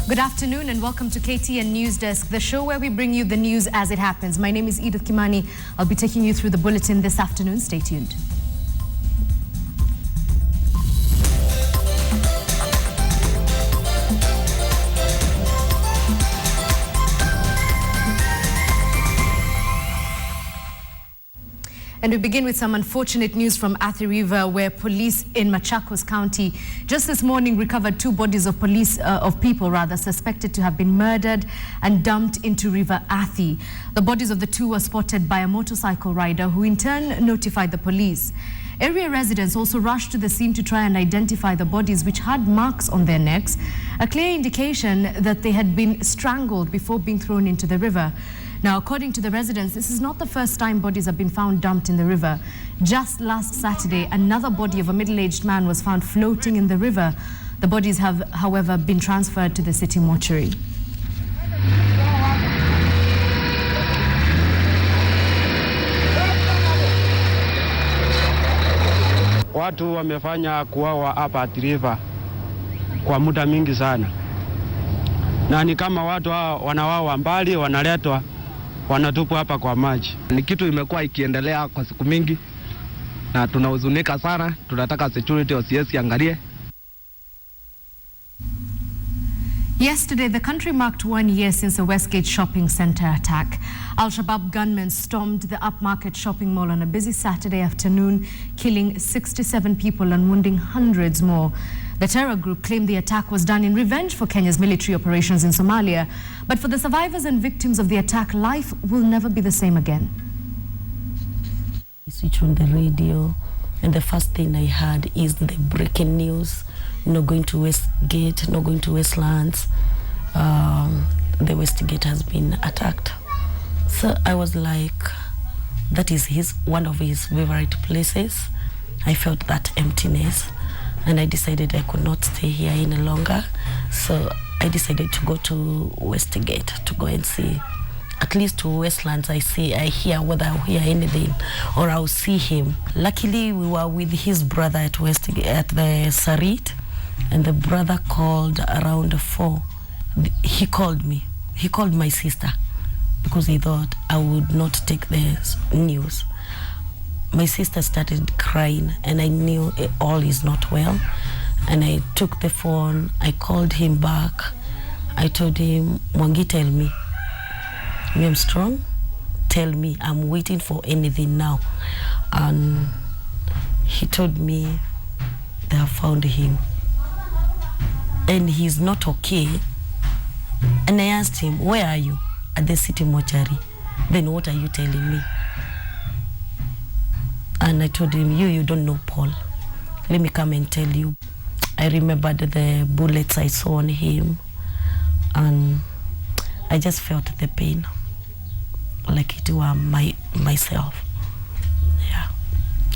Good afternoon and welcome to KTN Newsdesk, the show where we bring you the news as it happens. My name is Edith Kimani. I'll be taking you through the bulletin this afternoon. Stay tuned. And we begin with some unfortunate news from Athi River, where police in Machakos County just this morning recovered two bodies of people suspected to have been murdered and dumped into River Athi. The bodies of the two were spotted by a motorcycle rider who in turn notified the police. Area residents also rushed to the scene to try and identify the bodies, which had marks on their necks, a clear indication that they had been strangled before being thrown into the river. Now, according to the residents, this is not the first time bodies have been found dumped in the river. Just last Saturday, another body of a middle-aged man was found floating in the river. The bodies have, however, been transferred to the city mortuary. Watu wamefanya kuuawa hapa Athi River kwa muda mingi sana. Na ni kama watu wanawawa mbali, wanaletwa, wanatupwa hapa kwa maji. Ni kitu imekuwa ikiendelea kwa siku mingi na tunahuzunika sana. Tunataka security OCS angalie. Yesterday, the country marked 1 year since the Westgate shopping center attack. Al-Shabaab gunmen stormed the upmarket shopping mall on a busy Saturday afternoon, killing 67 people and wounding hundreds more. The terror group claimed the attack was done in revenge for Kenya's military operations in Somalia. But for the survivors and victims of the attack, life will never be the same again. I switched on the radio, and the first thing I heard is the breaking news. No going to Westgate, no going to Westlands. The Westgate has been attacked. So I was like, that is one of his favorite places. I felt that emptiness, and I decided I could not stay here any longer. So I decided to go to Westgate to go and see. At least to Westlands, I hear whether I'll hear anything or I'll see him. Luckily, we were with his brother at Westgate, at the Sarit, and the brother called around 4. He called me. He called my sister because he thought I would not take the news. My sister started crying, and I knew all is not well. And I took the phone, I called him back. I told him, Mwangi, tell me. I'm strong. Tell me, I'm waiting for anything now. And he told me they have found him. And he's not okay. And I asked him, where are you? At the city mortuary. Then what are you telling me? And I told him, you don't know Paul. Let me come and tell you. I remembered the bullets I saw on him, and I just felt the pain, like it were myself. Yeah.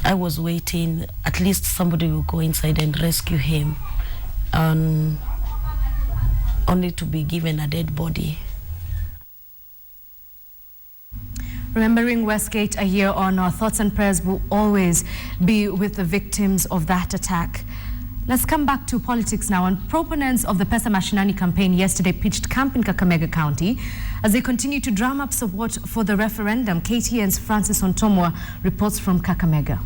I was waiting, at least somebody will go inside and rescue him, and only to be given a dead body. Remembering Westgate a year on, our thoughts and prayers will always be with the victims of that attack. Let's come back to politics now. And proponents of the Pesa Mashinani campaign yesterday pitched camp in Kakamega County as they continue to drum up support for the referendum. KTN's Francis Ontomwa reports from Kakamega.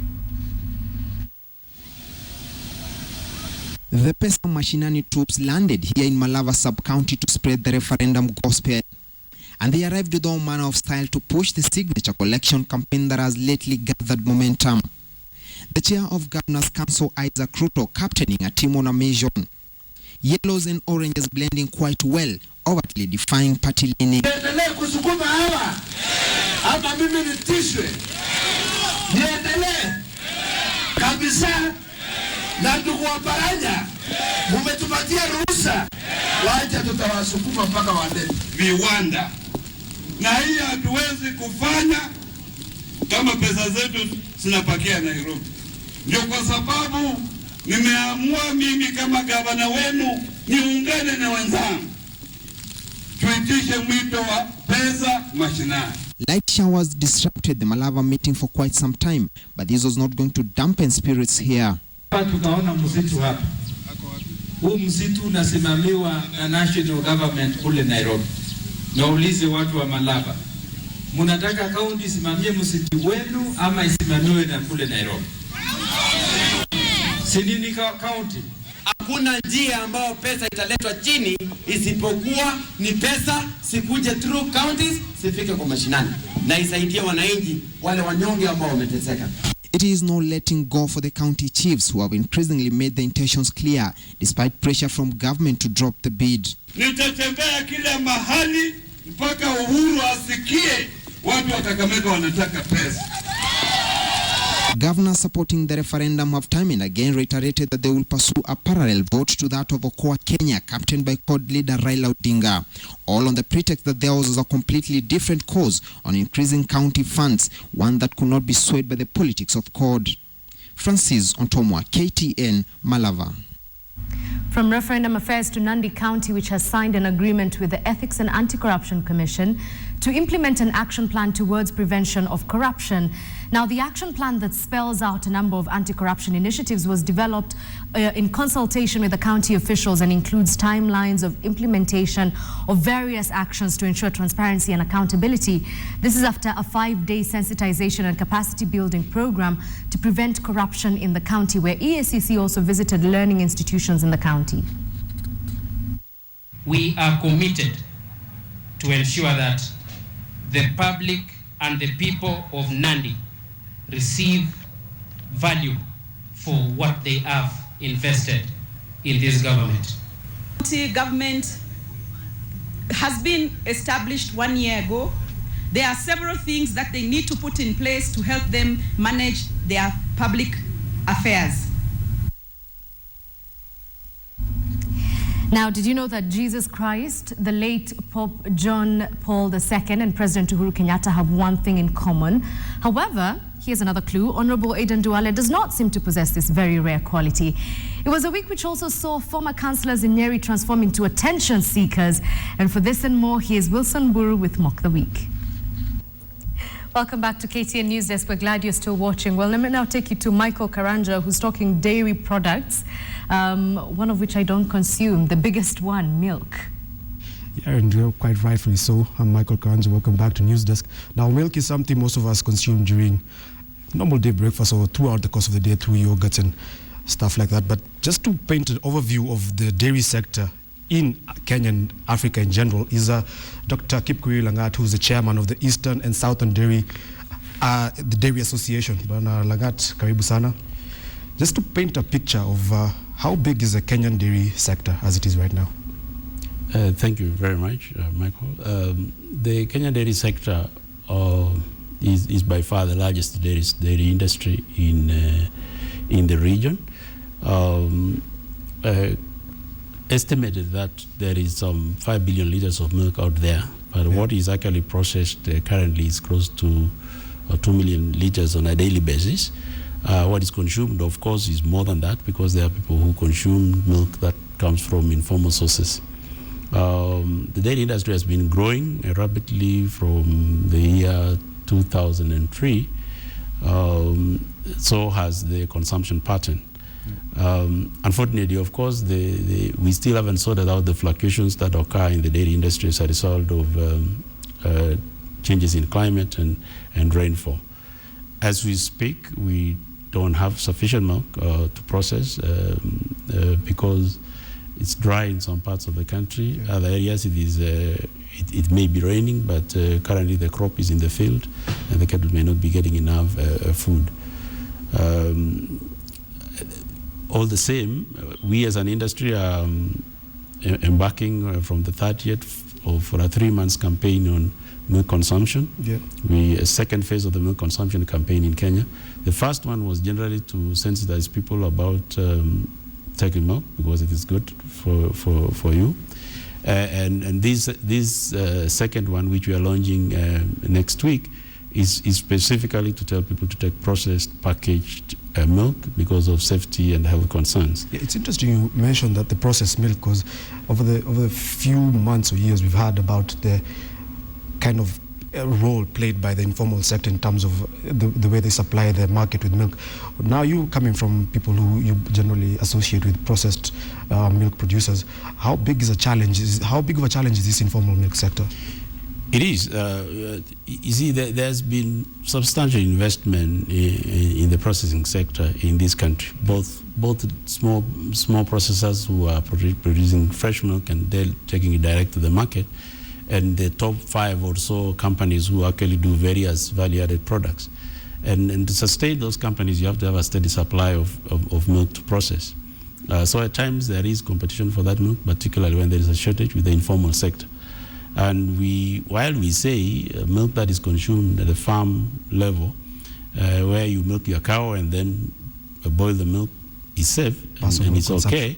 The Pesa Mashinani troops landed here in Malava sub-county to spread the referendum gospel. And they arrived with all manner of style to push the signature collection campaign that has lately gathered momentum. The chair of Governor's Council, Isaac Ruto, captaining a team on a mission. Yellows and oranges blending quite well, overtly defying party leaning. Viwanda. Na hii hatuwezi kufanya kama pesa zetu zinapakia Nairobi. Ndio kwa sababu nimeamua mimi kama gavana wenu niungane na wenzangu tuitishe mwito wa Pesa Mashinani. Light showers disrupted the Malava meeting for quite some time, but this was not going to dampen spirits here. Tukaona msitu hapa. huu msitu unasimamiwa na national government kule Nairobi. Naulize watu wa Malava, mnataka kaunti isimamie msitu wenu ama isimamiwe na kule Nairobi? Si nini kaunti? Hakuna njia ambayo pesa italetwa chini isipokuwa ni pesa sikuje through counties sifike kwa mashinani na isaidie wananchi wale wanyonge ambao wameteseka. It is no letting go for the county chiefs who have increasingly made their intentions clear despite pressure from government to drop the bid. Nitatembea kila mahali mpaka Uhuru asikie watu wa Kakamega wanataka pesa. Governors supporting the referendum have time and again reiterated that they will pursue a parallel vote to that of Okoa Kenya, captained by CORD leader Raila Odinga, all on the pretext that theirs was a completely different cause on increasing county funds, one that could not be swayed by the politics of CORD. Francis Ontomwa, KTN, Malava. From referendum affairs to Nandi County, which has signed an agreement with the Ethics and Anti-Corruption Commission to implement an action plan towards prevention of corruption. Now, the action plan that spells out a number of anti-corruption initiatives was developed in consultation with the county officials and includes timelines of implementation of various actions to ensure transparency and accountability. This is after a 5-day sensitization and capacity building program to prevent corruption in the county, where EACC also visited learning institutions in the county. We are committed to ensure that the public and the people of Nandi receive value for what they have invested in this government. The government has been established 1 year ago. There are several things that they need to put in place to help them manage their public affairs. Now, did you know that Jesus Christ, the late Pope John Paul II, and President Uhuru Kenyatta have one thing in common? However, here's another clue. Honorable Aidan Duale does not seem to possess this very rare quality. It was a week which also saw former councillors in Nyeri transform into attention seekers. And for this and more, here's Wilson Buru with Mock the Week. Welcome back to KTN Newsdesk. We're glad you're still watching. Well, let me now take you to Michael Karanja, who's talking dairy products, one of which I don't consume, the biggest one, milk. Yeah, and quite rightfully so. I'm Michael Karanja. Welcome back to Newsdesk. Now, milk is something most of us consume during normal day breakfast or throughout the course of the day through yogurts and stuff like that. But just to paint an overview of the dairy sector in Kenya and Africa in general is Dr. Kipkuri Langat, who's the chairman of the Eastern and Southern Dairy, the Dairy Association. Bwana Langat, karibu sana. Just to paint a picture of how big is the Kenyan dairy sector as it is right now. Thank you very much, Michael. The Kenyan dairy sector is by far the largest dairy industry in the region. Estimated that there is some 5 billion liters of milk out there, but what is actually processed currently is close to 2 million liters on a daily basis. What is consumed, of course, is more than that because there are people who consume milk that comes from informal sources. The dairy industry has been growing rapidly from the year 2003, so has the consumption pattern. Unfortunately, of course, we still haven't sorted out the fluctuations that occur in the dairy industry as a result of changes in climate and rainfall. As we speak, we don't have sufficient milk to process because it's dry in some parts of the country. Yeah. Other areas it may be raining, but currently the crop is in the field and the cattle may not be getting enough food. All the same, we as an industry are embarking from the 30th for a 3-month campaign on milk consumption. Yeah. A second phase of the milk consumption campaign in Kenya. The first one was generally to sensitize people about taking milk because it is good for you. And this second one, which we are launching next week, is specifically to tell people to take processed, packaged milk because of safety and health concerns. Yeah, it's interesting you mentioned that the processed milk, because over the few months or years we've heard about the kind of role played by the informal sector in terms of the way they supply the market with milk. Now, you coming from people who you generally associate with processed milk producers, how big of a challenge is this informal milk sector? It is. You see, there's been substantial investment in the processing sector in this country. Both small processors who are producing fresh milk and they're taking it direct to the market, and the top 5 or so companies who actually do various value-added products. And to sustain those companies, you have to have a steady supply of milk to process. So at times there is competition for that milk, particularly when there is a shortage with the informal sector. And while we say milk that is consumed at the farm level, where you milk your cow and then boil the milk, is safe and it's okay.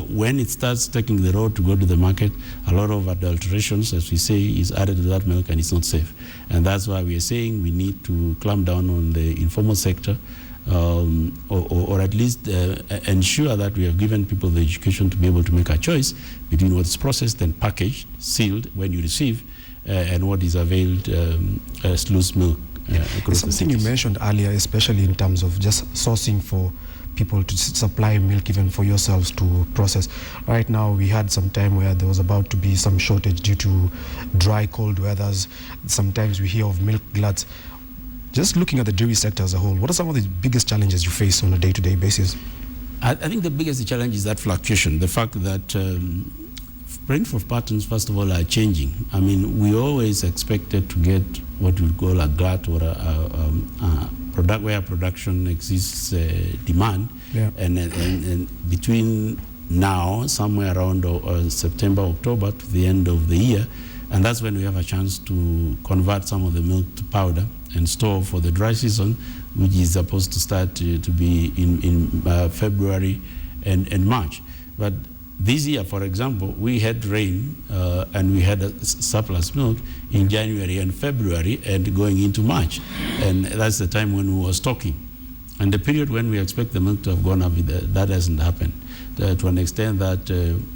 When it starts taking the road to go to the market, a lot of adulterations, as we say, is added to that milk and it's not safe. And that's why we are saying we need to clamp down on the informal sector, or at least ensure that we have given people the education to be able to make a choice between what is processed and packaged, sealed when you receive, and what is availed as loose milk. It's something you mentioned earlier, especially in terms of just sourcing for people to supply milk, even for yourselves to process. Right now, we had some time where there was about to be some shortage due to dry, cold weathers. Sometimes we hear of milk gluts. Just looking at the dairy sector as a whole, what are some of the biggest challenges you face on a day-to-day basis? I think the biggest challenge is that fluctuation, the fact that rainfall patterns, first of all, are changing. I mean, we always expected to get what we call a glut or where production exists demand, and between now, somewhere around September, October to the end of the year, and that's when we have a chance to convert some of the milk to powder and store for the dry season, which is supposed to start to be in February and March. But this year, for example, we had rain and we had a surplus milk in January and February and going into March. And that's the time when we were stocking. And the period when we expect the milk to have gone up, that hasn't happened. To an extent that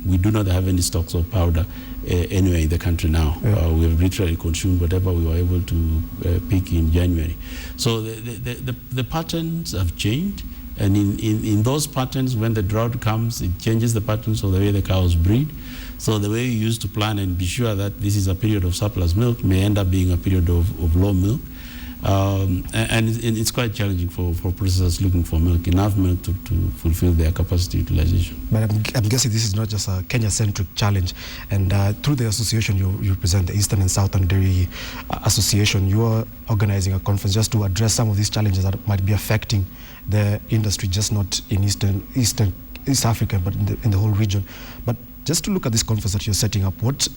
we do not have any stocks of powder anywhere in the country now. We have literally consumed whatever we were able to pick in January. So the patterns have changed. And in those patterns, when the drought comes, it changes the patterns of the way the cows breed. So the way you used to plan and be sure that this is a period of surplus milk may end up being a period of low milk. And it's quite challenging for processors looking for milk, enough milk to fulfill their capacity utilization. But I'm guessing this is not just a Kenya-centric challenge. And through the association you represent, the Eastern and Southern Dairy Association, you are organizing a conference just to address some of these challenges that might be affecting the industry, just not in East Africa, but in the whole region. But just to look at this conference that you're setting up, what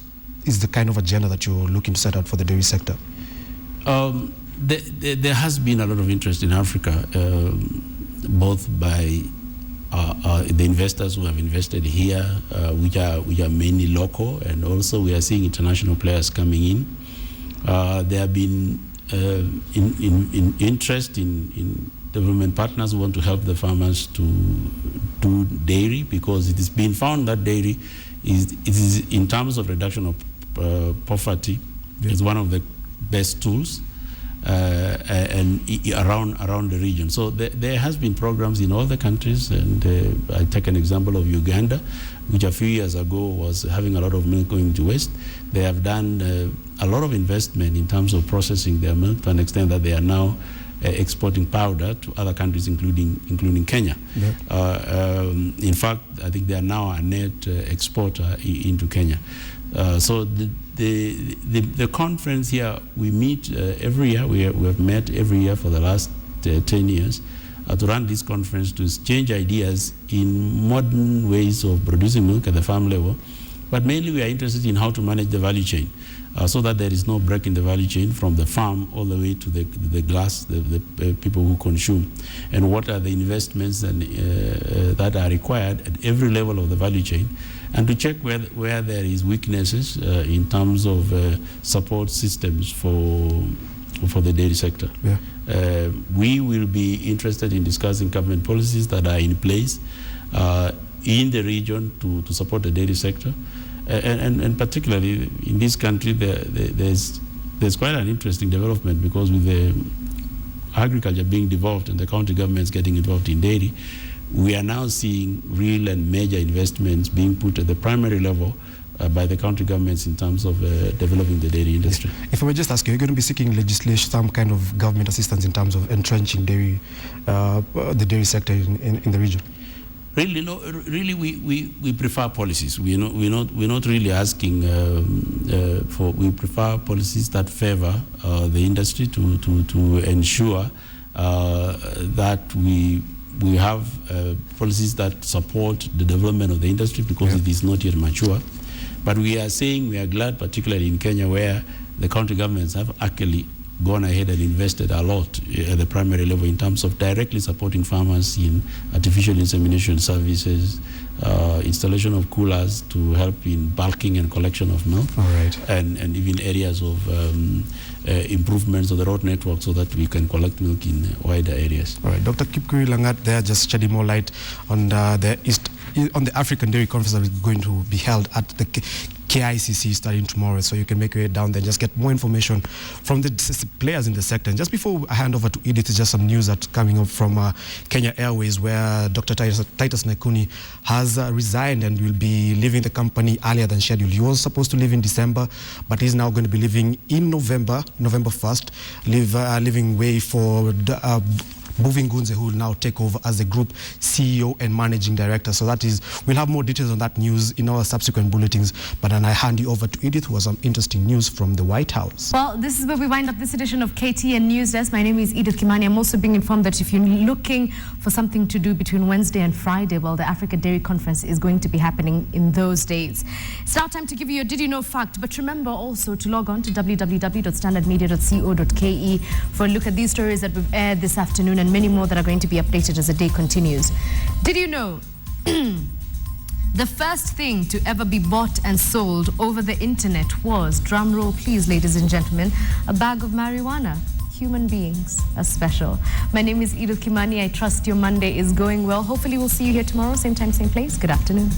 is the kind of agenda that you're looking to set out for the dairy sector? There has been a lot of interest in Africa, both by the investors who have invested here, which are mainly local, and also we are seeing international players coming in. There have been interest in development partners who want to help the farmers to do dairy, because it has been found that dairy is in terms of reduction of poverty, is one of the best tools and around the region. So there has been programs in all the countries, and I take an example of Uganda, which a few years ago was having a lot of milk going to waste. They have done a lot of investment in terms of processing their milk to an extent that they are now exporting powder to other countries, including Kenya. In fact, I think they are now a net exporter into Kenya. So the conference here, we meet every year. We have met every year for the last 10 years to run this conference to exchange ideas in modern ways of producing milk at the farm level. But mainly we are interested in how to manage the value chain so that there is no break in the value chain from the farm all the way to the glass, the people who consume. And what are the investments that are required at every level of the value chain, and to check where there is weaknesses in terms of support systems for the dairy sector. We will be interested in discussing government policies that are in place in the region to support the dairy sector. And particularly in this country, there's there's quite an interesting development, because with the agriculture being devolved and the county governments getting involved in dairy, we are now seeing real and major investments being put at the primary level by the county governments in terms of developing the dairy industry. If I may just ask you, are you going to be seeking legislation, some kind of government assistance in terms of entrenching dairy, the dairy sector in the region? Really, no. Really, we prefer policies. We're not really asking for. We prefer policies that favor the industry to ensure that we have policies that support the development of the industry, because it is not yet mature. But we are saying we are glad, particularly in Kenya, where the county governments have actually gone ahead and invested a lot at the primary level in terms of directly supporting farmers in artificial insemination services, installation of coolers to help in bulking and collection of milk, and even areas of improvements of the road network so that we can collect milk in wider areas. All right, Dr. Kipkuri Langat there just shedding more light on the African Dairy Conference that is going to be held at the KICC starting tomorrow, so you can make your way down there and just get more information from the players in the sector. And just before I hand over to Edith, it's just some news that's coming up from Kenya Airways, where Dr. Titus Naikuni has resigned and will be leaving the company earlier than scheduled. He was supposed to leave in December, but he's now going to be leaving in November 1st, leaving way for Buving Gunze, who will now take over as the group CEO and managing director. So that is, we'll have more details on that news in our subsequent bulletins. But then I hand you over to Edith, who has some interesting news from the White House. Well, this is where we wind up this edition of KTN Newsdesk. My name is Edith Kimani. I'm also being informed that if you're looking for something to do between Wednesday and Friday, well, the Africa Dairy Conference is going to be happening in those days. It's now time to give you a Did You Know fact. But remember also to log on to www.standardmedia.co.ke for a look at these stories that we've aired this afternoon, and many more that are going to be updated as the day continues. Did you know the first thing to ever be bought and sold over the internet was, drum roll please ladies and gentlemen, a bag of marijuana? Human beings are special. My name is Edith Kimani. I trust your Monday is going well. Hopefully we'll see you here tomorrow, same time, same place. Good afternoon.